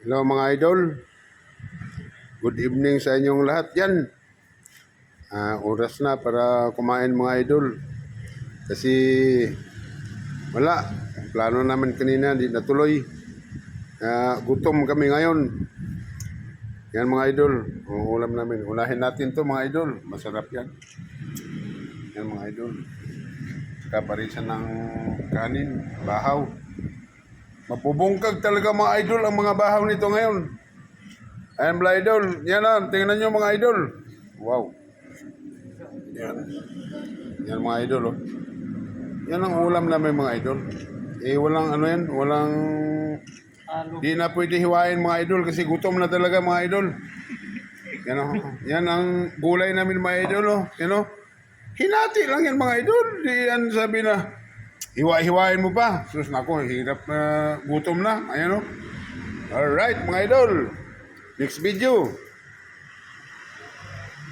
Hello mga idol. Good evening sa inyong lahat yan. Oras na para kumain mga idol. Kasi wala. Plano namin kanina, di natuloy. Gutom kami ngayon. Yan mga idol. Ang ulam namin. Unahin natin to mga idol. Masarap yan. Yan mga idol. Kaparisan ng kanin, bahaw. Mapubungkag talaga mga idol ang mga bahaw nito ngayon. Ayan mga idol. Yan na. Tingnan nyo mga idol. Wow. Yan. Yan mga idol. Oh. Yan ang ulam namin mga idol. Walang ano yan. Walang... Di na pwede hiwain mga idol kasi gutom na talaga mga idol. Yan, oh. Yan ang gulay namin mga idol. Oh. Yan, oh. Hinati lang yan mga idol. Di yan sabi na hiwa-hiwain mo pa. Sus nako, hirap na gutom na. Ayan o. Alright mga idol. Next video.